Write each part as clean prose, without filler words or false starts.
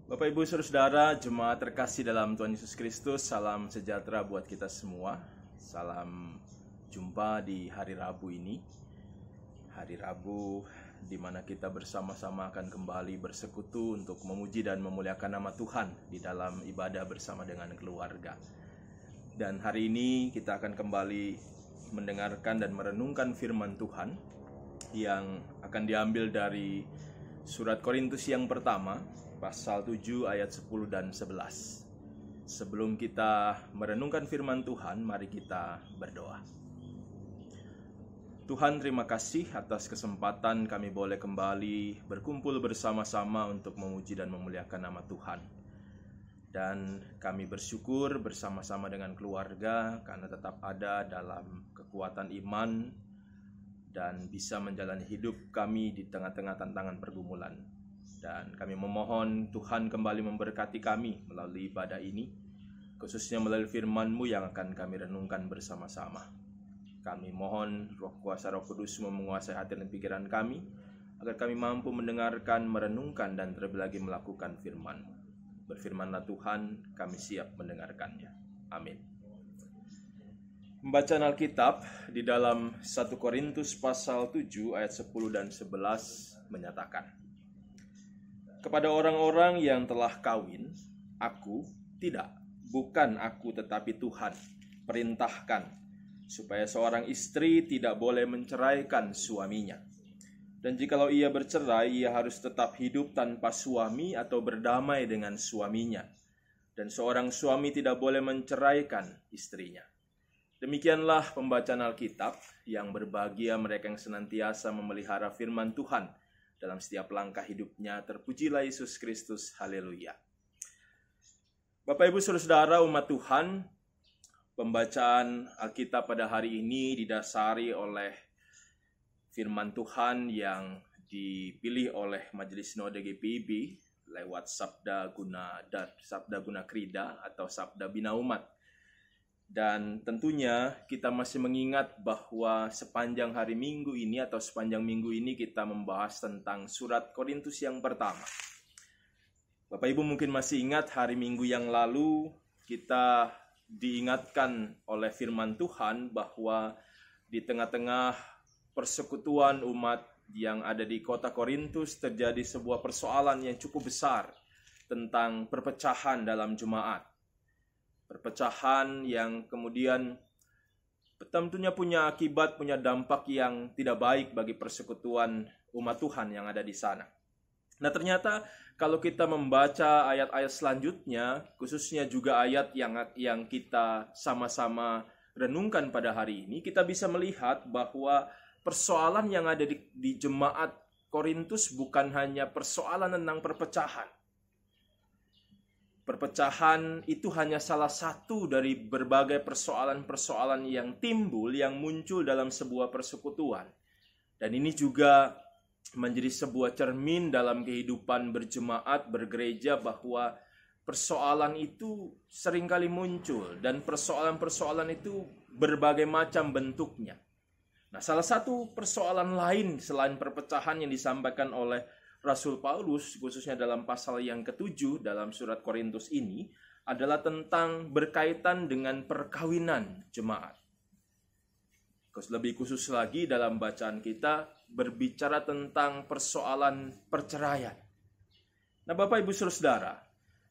Bapak Ibu Saudara, jemaat terkasih dalam Tuhan Yesus Kristus, salam sejahtera buat kita semua. Salam jumpa di hari Rabu ini. Hari Rabu di mana kita bersama-sama akan kembali bersekutu untuk memuji dan memuliakan nama Tuhan di dalam ibadah bersama dengan keluarga. Dan hari ini kita akan kembali mendengarkan dan merenungkan firman Tuhan yang akan diambil dari surat Korintus yang pertama, pasal 7 ayat 10 dan 11. Sebelum kita merenungkan firman Tuhan, mari kita berdoa. Tuhan, terima kasih atas kesempatan kami boleh kembali berkumpul bersama-sama untuk memuji dan memuliakan nama Tuhan. Dan kami bersyukur bersama-sama dengan keluarga karena tetap ada dalam kekuatan iman dan bisa menjalani hidup kami di tengah-tengah tantangan pergumulan. Dan kami memohon Tuhan kembali memberkati kami melalui ibadah ini, khususnya melalui firman-Mu yang akan kami renungkan bersama-sama. Kami mohon Roh Kuasa Roh Kudus menguasai hati dan pikiran kami, agar kami mampu mendengarkan, merenungkan, dan terlebih lagi melakukan firman-Mu. Berfirmanlah Tuhan, kami siap mendengarkannya. Amin. Pembacaan Alkitab di dalam 1 Korintus pasal 7 ayat 10 dan 11 menyatakan, kepada orang-orang yang telah kawin, aku tidak, bukan aku tetapi Tuhan, perintahkan supaya seorang istri tidak boleh menceraikan suaminya. Dan jikalau ia bercerai, ia harus tetap hidup tanpa suami atau berdamai dengan suaminya. Dan seorang suami tidak boleh menceraikan istrinya. Demikianlah pembacaan Alkitab. Yang berbahagia mereka yang senantiasa memelihara firman Tuhan dalam setiap langkah hidupnya. Terpujilah Yesus Kristus. Haleluya. Bapak Ibu Saudara umat Tuhan, pembacaan Alkitab pada hari ini didasari oleh firman Tuhan yang dipilih oleh Majelis Sinode GPIB lewat Sabda Guna Krida atau Sabda Bina Umat. Dan tentunya kita masih mengingat bahwa sepanjang hari Minggu ini atau sepanjang minggu ini kita membahas tentang surat Korintus yang pertama. Bapak Ibu mungkin masih ingat hari Minggu yang lalu kita diingatkan oleh firman Tuhan bahwa di tengah-tengah persekutuan umat yang ada di kota Korintus terjadi sebuah persoalan yang cukup besar tentang perpecahan dalam jemaat. Perpecahan yang kemudian tentunya punya akibat, punya dampak yang tidak baik bagi persekutuan umat Tuhan yang ada di sana. Nah, ternyata kalau kita membaca ayat-ayat selanjutnya, khususnya juga ayat yang kita sama-sama renungkan pada hari ini, kita bisa melihat bahwa persoalan yang ada di jemaat Korintus bukan hanya persoalan tentang perpecahan. Perpecahan itu hanya salah satu dari berbagai persoalan-persoalan yang timbul, yang muncul dalam sebuah persekutuan. Dan ini juga menjadi sebuah cermin dalam kehidupan berjemaat, bergereja, bahwa persoalan itu seringkali muncul. Dan persoalan-persoalan itu berbagai macam bentuknya. Nah, salah satu persoalan lain selain perpecahan yang disampaikan oleh Rasul Paulus, khususnya dalam pasal yang ke-7 dalam surat Korintus ini, adalah tentang berkaitan dengan perkawinan jemaat. Lebih khusus lagi dalam bacaan kita berbicara tentang persoalan perceraian. Nah, Bapak Ibu Saudara,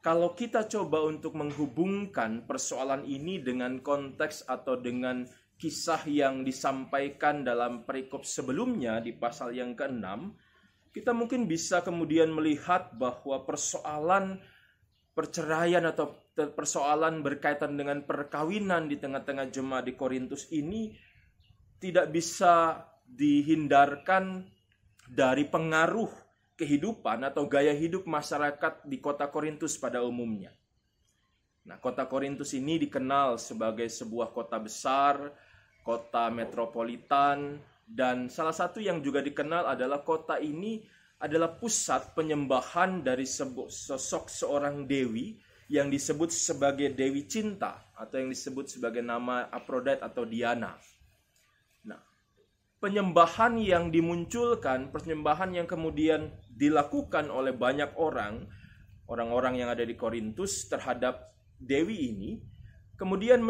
kalau kita coba untuk menghubungkan persoalan ini dengan konteks atau dengan kisah yang disampaikan dalam perikop sebelumnya di pasal yang ke-6, kita mungkin bisa kemudian melihat bahwa persoalan perceraian atau persoalan berkaitan dengan perkawinan di tengah-tengah jemaat di Korintus ini tidak bisa dihindarkan dari pengaruh kehidupan atau gaya hidup masyarakat di kota Korintus pada umumnya. Nah, kota Korintus ini dikenal sebagai sebuah kota besar, kota metropolitan, dan salah satu yang juga dikenal adalah kota ini adalah pusat penyembahan dari sosok seorang dewi yang disebut sebagai Dewi Cinta atau yang disebut sebagai nama Aphrodite atau Diana. Nah, penyembahan yang dimunculkan, penyembahan yang kemudian dilakukan oleh banyak orang orang-orang yang ada di Korintus terhadap Dewi ini, kemudian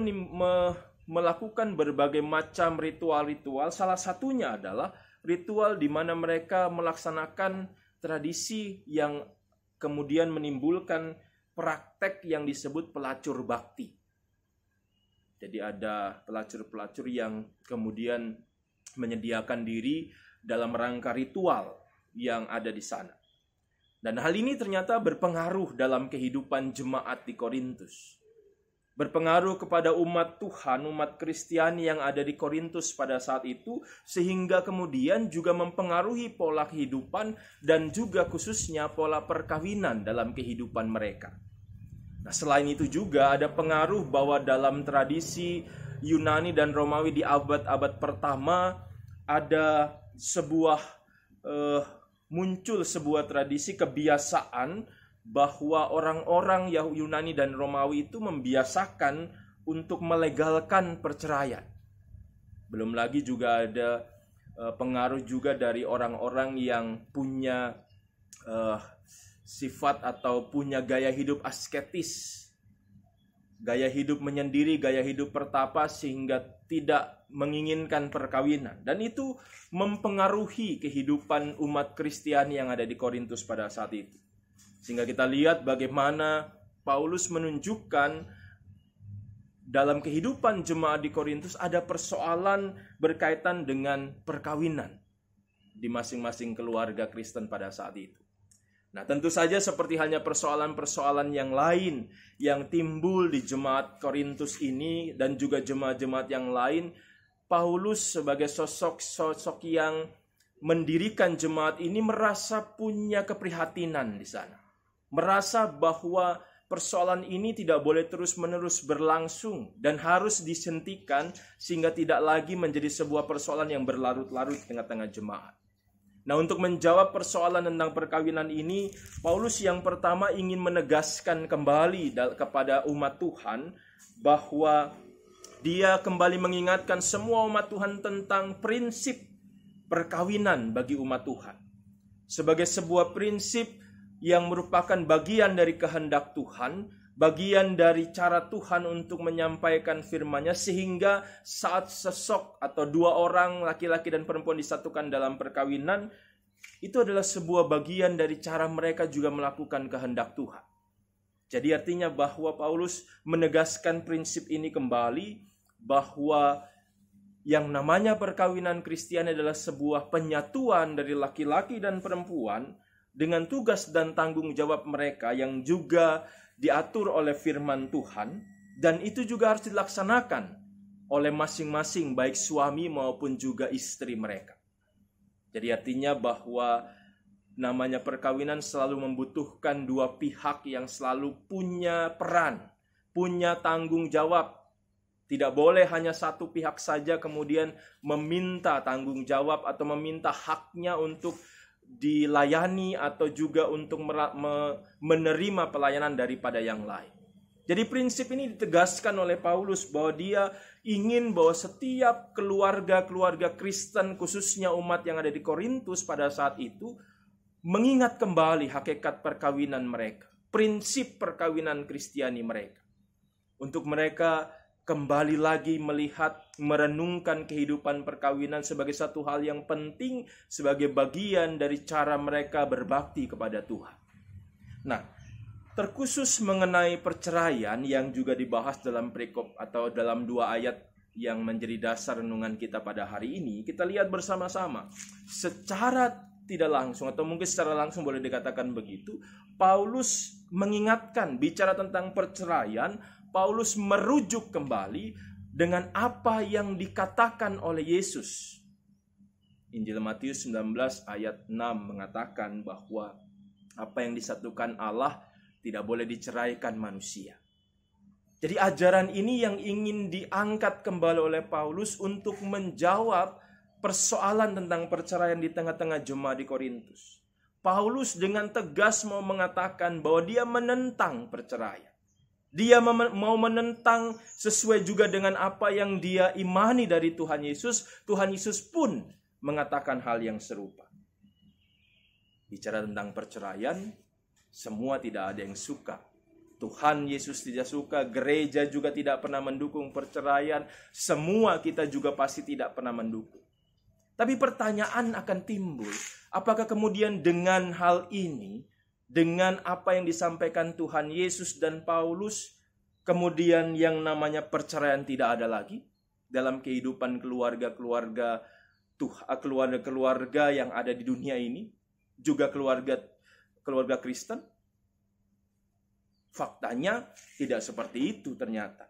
melakukan berbagai macam ritual-ritual. Salah satunya adalah ritual di mana mereka melaksanakan tradisi yang kemudian menimbulkan praktek yang disebut pelacur bakti. Jadi ada pelacur-pelacur yang kemudian menyediakan diri dalam rangka ritual yang ada di sana. Dan hal ini ternyata berpengaruh dalam kehidupan jemaat di Korintus. Berpengaruh kepada umat Tuhan, umat Kristiani yang ada di Korintus pada saat itu, sehingga kemudian juga mempengaruhi pola kehidupan dan juga khususnya pola perkawinan dalam kehidupan mereka. Nah, selain itu juga ada pengaruh bahwa dalam tradisi Yunani dan Romawi di abad-abad pertama ada muncul sebuah tradisi kebiasaan bahwa orang-orang Yunani dan Romawi itu membiasakan untuk melegalkan perceraian. Belum lagi juga ada pengaruh juga dari orang-orang yang punya sifat atau punya gaya hidup asketis, gaya hidup menyendiri, gaya hidup pertapa, sehingga tidak menginginkan perkawinan. Dan itu mempengaruhi kehidupan umat Kristiani yang ada di Korintus pada saat itu. Sehingga kita lihat bagaimana Paulus menunjukkan dalam kehidupan jemaat di Korintus ada persoalan berkaitan dengan perkawinan di masing-masing keluarga Kristen pada saat itu. Nah, tentu saja seperti halnya persoalan-persoalan yang lain yang timbul di jemaat Korintus ini dan juga jemaat-jemaat yang lain, Paulus sebagai sosok yang mendirikan jemaat ini merasa punya keprihatinan di sana. Merasa bahwa persoalan ini tidak boleh terus-menerus berlangsung dan harus dihentikan sehingga tidak lagi menjadi sebuah persoalan yang berlarut-larut di tengah-tengah jemaat. Nah, untuk menjawab persoalan tentang perkawinan ini, Paulus yang pertama ingin menegaskan kembali kepada umat Tuhan bahwa dia kembali mengingatkan semua umat Tuhan tentang prinsip perkawinan bagi umat Tuhan. Sebagai sebuah prinsip yang merupakan bagian dari kehendak Tuhan, bagian dari cara Tuhan untuk menyampaikan firman-Nya, sehingga saat sesok atau dua orang laki-laki dan perempuan disatukan dalam perkawinan, itu adalah sebuah bagian dari cara mereka juga melakukan kehendak Tuhan. Jadi artinya bahwa Paulus menegaskan prinsip ini kembali, bahwa yang namanya perkawinan Kristiani adalah sebuah penyatuan dari laki-laki dan perempuan dengan tugas dan tanggung jawab mereka yang juga diatur oleh firman Tuhan, dan itu juga harus dilaksanakan oleh masing-masing baik suami maupun juga istri mereka. Jadi artinya bahwa namanya perkawinan selalu membutuhkan dua pihak yang selalu punya peran, punya tanggung jawab. Tidak boleh hanya satu pihak saja kemudian meminta tanggung jawab atau meminta haknya untuk dilayani atau juga untuk menerima pelayanan daripada yang lain. Jadi prinsip ini ditegaskan oleh Paulus bahwa dia ingin bahwa setiap keluarga-keluarga Kristen, khususnya umat yang ada di Korintus pada saat itu, mengingat kembali hakikat perkawinan mereka, prinsip perkawinan Kristiani mereka. Untuk mereka kembali lagi melihat, merenungkan kehidupan perkawinan sebagai satu hal yang penting, sebagai bagian dari cara mereka berbakti kepada Tuhan. Nah, terkhusus mengenai perceraian yang juga dibahas dalam perikop atau dalam dua ayat yang menjadi dasar renungan kita pada hari ini, kita lihat bersama-sama. Secara tidak langsung atau mungkin secara langsung boleh dikatakan begitu, Paulus mengingatkan, bicara tentang perceraian, Paulus merujuk kembali dengan apa yang dikatakan oleh Yesus. Injil Matius 19 ayat 6 mengatakan bahwa apa yang disatukan Allah tidak boleh diceraikan manusia. Jadi ajaran ini yang ingin diangkat kembali oleh Paulus untuk menjawab persoalan tentang perceraian di tengah-tengah jemaat di Korintus. Paulus dengan tegas mau mengatakan bahwa dia menentang perceraian. Dia mau menentang sesuai juga dengan apa yang dia imani dari Tuhan Yesus. Tuhan Yesus pun mengatakan hal yang serupa. Bicara tentang perceraian, Semua tidak ada yang suka. Tuhan Yesus tidak suka, gereja juga tidak pernah mendukung perceraian, semua kita juga pasti tidak pernah mendukung. Tapi pertanyaan akan timbul, apakah kemudian dengan hal ini, dengan apa yang disampaikan Tuhan Yesus dan Paulus, kemudian yang namanya perceraian tidak ada lagi dalam kehidupan keluarga-keluarga yang ada di dunia ini, juga keluarga Kristen? Faktanya tidak seperti itu ternyata.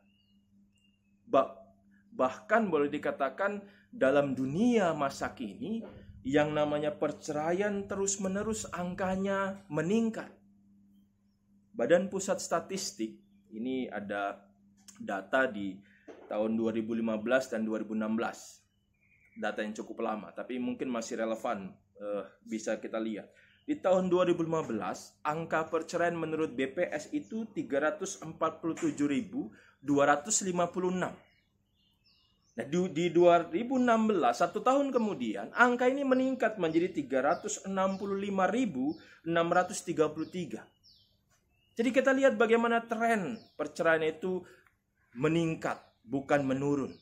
Bahkan boleh dikatakan dalam dunia masa kini yang namanya perceraian terus-menerus angkanya meningkat. Badan Pusat Statistik ini ada data di tahun 2015 dan 2016. Data yang cukup lama tapi mungkin masih relevan, bisa kita lihat. Di tahun 2015, angka perceraian menurut BPS itu 347.256. Nah, di 2016, 1 tahun kemudian, angka ini meningkat menjadi 365.633. Jadi kita lihat bagaimana tren perceraian itu meningkat, bukan menurun.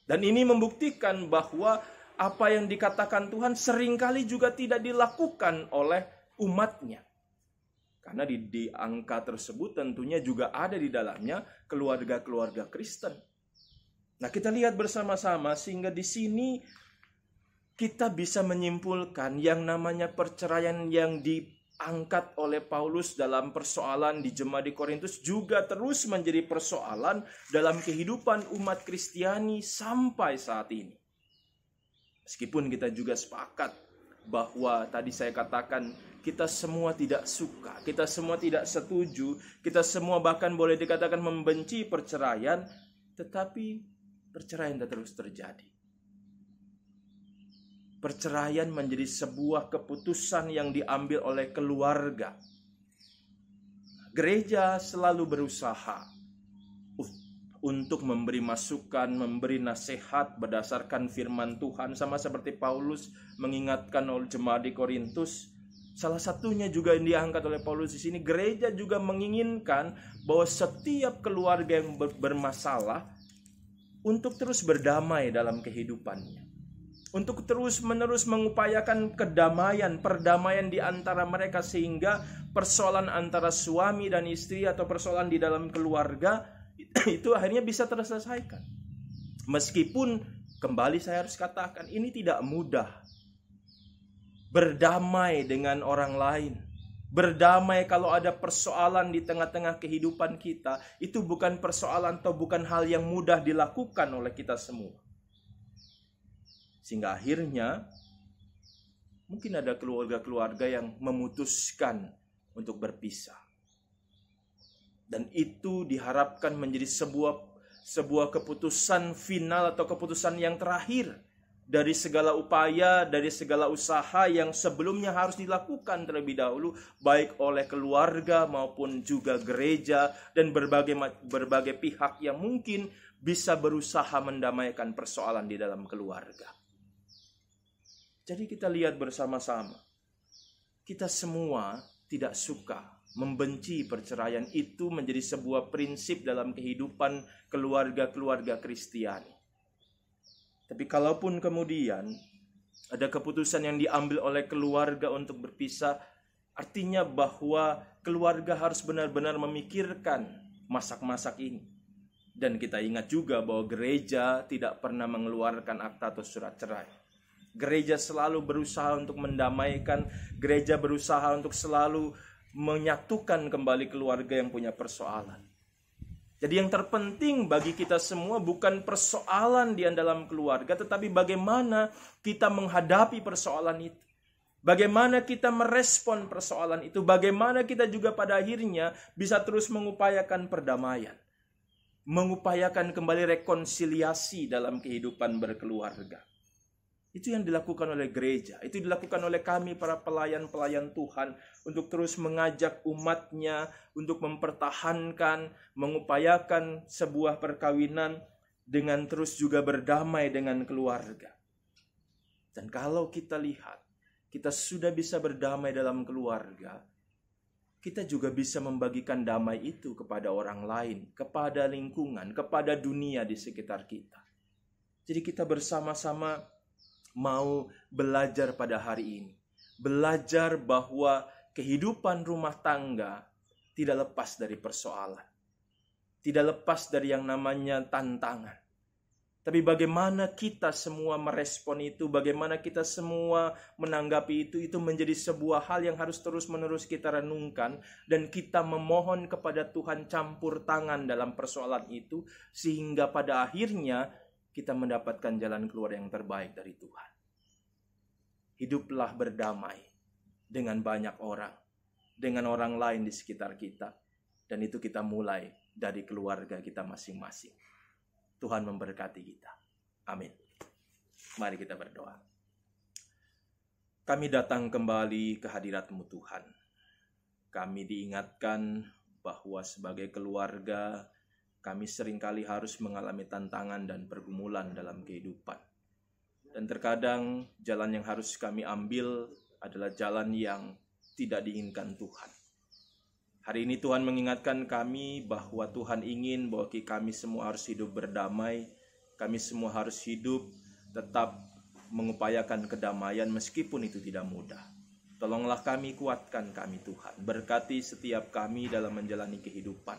Dan ini membuktikan bahwa apa yang dikatakan Tuhan seringkali juga tidak dilakukan oleh umatnya. Karena di angka tersebut tentunya juga ada di dalamnya keluarga-keluarga Kristen. Nah, kita lihat bersama-sama sehingga di sini kita bisa menyimpulkan yang namanya perceraian yang diangkat oleh Paulus dalam persoalan di jemaat di Korintus juga terus menjadi persoalan dalam kehidupan umat Kristiani sampai saat ini. Meskipun kita juga sepakat bahwa tadi saya katakan kita semua tidak suka, kita semua tidak setuju, kita semua bahkan boleh dikatakan membenci perceraian, tetapi perceraian terus terjadi. Perceraian menjadi sebuah keputusan yang diambil oleh keluarga. Gereja selalu berusaha untuk memberi masukan, memberi nasihat berdasarkan firman Tuhan, sama seperti Paulus mengingatkan oleh jemaat di Korintus. Salah satunya juga yang diangkat oleh Paulus di sini, gereja juga menginginkan bahwa setiap keluarga yang bermasalah untuk terus berdamai dalam kehidupannya. Untuk terus-menerus mengupayakan perdamaian di antara mereka sehingga persoalan antara suami dan istri atau persoalan di dalam keluarga itu akhirnya bisa terselesaikan. Meskipun kembali saya harus katakan ini tidak mudah. Berdamai dengan orang lain, berdamai kalau ada persoalan di tengah-tengah kehidupan kita, itu bukan persoalan atau bukan hal yang mudah dilakukan oleh kita semua. Sehingga akhirnya mungkin ada keluarga-keluarga yang memutuskan untuk berpisah. Dan itu diharapkan menjadi sebuah keputusan final atau keputusan yang terakhir dari segala upaya, dari segala usaha yang sebelumnya harus dilakukan terlebih dahulu, baik oleh keluarga maupun juga gereja dan berbagai pihak yang mungkin bisa berusaha mendamaikan persoalan di dalam keluarga. Jadi kita lihat bersama-sama, kita semua tidak suka, membenci perceraian. Itu menjadi sebuah prinsip dalam kehidupan keluarga-keluarga Kristiani. Tapi kalaupun kemudian ada keputusan yang diambil oleh keluarga untuk berpisah, artinya bahwa keluarga harus benar-benar memikirkan masak-masak ini. Dan kita ingat juga bahwa gereja tidak pernah mengeluarkan akta atau surat cerai. Gereja selalu berusaha untuk mendamaikan, gereja berusaha untuk selalu menyatukan kembali keluarga yang punya persoalan. Jadi yang terpenting bagi kita semua bukan persoalan di dalam keluarga, tetapi bagaimana kita menghadapi persoalan itu. Bagaimana kita merespon persoalan itu. Bagaimana kita juga pada akhirnya bisa terus mengupayakan perdamaian. Mengupayakan kembali rekonsiliasi dalam kehidupan berkeluarga. Itu yang dilakukan oleh gereja. Itu dilakukan oleh kami para pelayan-pelayan Tuhan untuk terus mengajak umatnya untuk mempertahankan, mengupayakan sebuah perkawinan dengan terus juga berdamai dengan keluarga. Dan kalau kita lihat, kita sudah bisa berdamai dalam keluarga, kita juga bisa membagikan damai itu kepada orang lain, kepada lingkungan, kepada dunia di sekitar kita. Jadi kita bersama-sama mau belajar pada hari ini. Belajar bahwa kehidupan rumah tangga tidak lepas dari persoalan. Tidak lepas dari yang namanya tantangan. Tapi bagaimana kita semua merespon itu, bagaimana kita semua menanggapi itu menjadi sebuah hal yang harus terus-menerus kita renungkan. Dan kita memohon kepada Tuhan campur tangan dalam persoalan itu, sehingga pada akhirnya kita mendapatkan jalan keluar yang terbaik dari Tuhan. Hiduplah berdamai dengan banyak orang, dengan orang lain di sekitar kita. Dan itu kita mulai dari keluarga kita masing-masing. Tuhan memberkati kita. Amin. Mari kita berdoa. Kami datang kembali ke hadirat-Mu Tuhan. Kami diingatkan bahwa sebagai keluarga, kami seringkali harus mengalami tantangan dan pergumulan dalam kehidupan. Dan terkadang jalan yang harus kami ambil adalah jalan yang tidak diinginkan Tuhan. Hari ini Tuhan mengingatkan kami bahwa Tuhan ingin bahwa kami semua harus hidup berdamai. Kami semua harus hidup tetap mengupayakan kedamaian meskipun itu tidak mudah. Tolonglah kami, kuatkan kami Tuhan. Berkati setiap kami dalam menjalani kehidupan.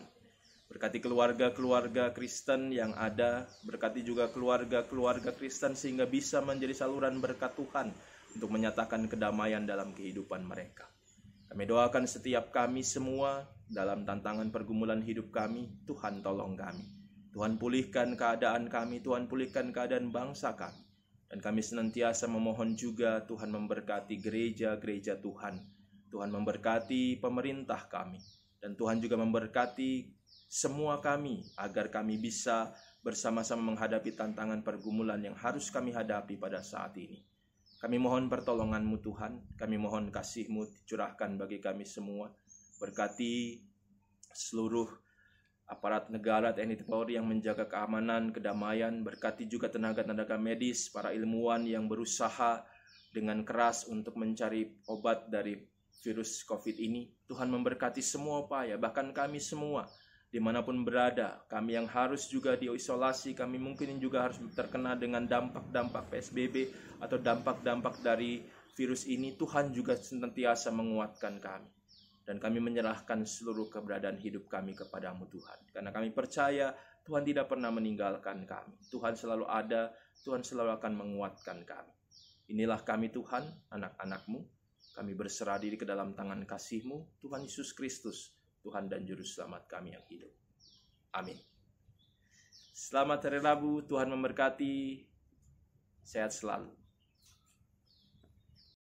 Berkati keluarga-keluarga Kristen yang ada. Berkati juga keluarga-keluarga Kristen sehingga bisa menjadi saluran berkat Tuhan untuk menyatakan kedamaian dalam kehidupan mereka. Kami doakan setiap kami semua dalam tantangan pergumulan hidup kami. Tuhan tolong kami. Tuhan pulihkan keadaan kami. Tuhan pulihkan keadaan bangsa kami. Dan kami senantiasa memohon juga Tuhan memberkati gereja-gereja Tuhan. Tuhan memberkati pemerintah kami. Dan Tuhan juga memberkati semua kami agar kami bisa bersama-sama menghadapi tantangan pergumulan yang harus kami hadapi pada saat ini. Kami mohon pertolongan-Mu Tuhan, kami mohon kasih-Mu dicurahkan bagi kami semua. Berkati seluruh aparat negara TNI Polri yang menjaga keamanan, kedamaian. Berkati juga tenaga-tenaga medis, para ilmuwan yang berusaha dengan keras untuk mencari obat dari virus COVID ini. Tuhan memberkati semua upaya, bahkan kami semua dimanapun berada, kami yang harus juga diisolasi, kami mungkin juga harus terkena dengan dampak-dampak PSBB atau dampak-dampak dari virus ini. Tuhan juga senantiasa menguatkan kami. Dan kami menyerahkan seluruh keberadaan hidup kami kepadamu Tuhan. Karena kami percaya Tuhan tidak pernah meninggalkan kami. Tuhan selalu ada, Tuhan selalu akan menguatkan kami. Inilah kami Tuhan, anak-anak-Mu. Kami berserah diri ke dalam tangan kasih-Mu, Tuhan Yesus Kristus, Tuhan dan Juru Selamat kami yang hidup. Amin. Selamat hari Rabu, Tuhan memberkati. Sehat selalu.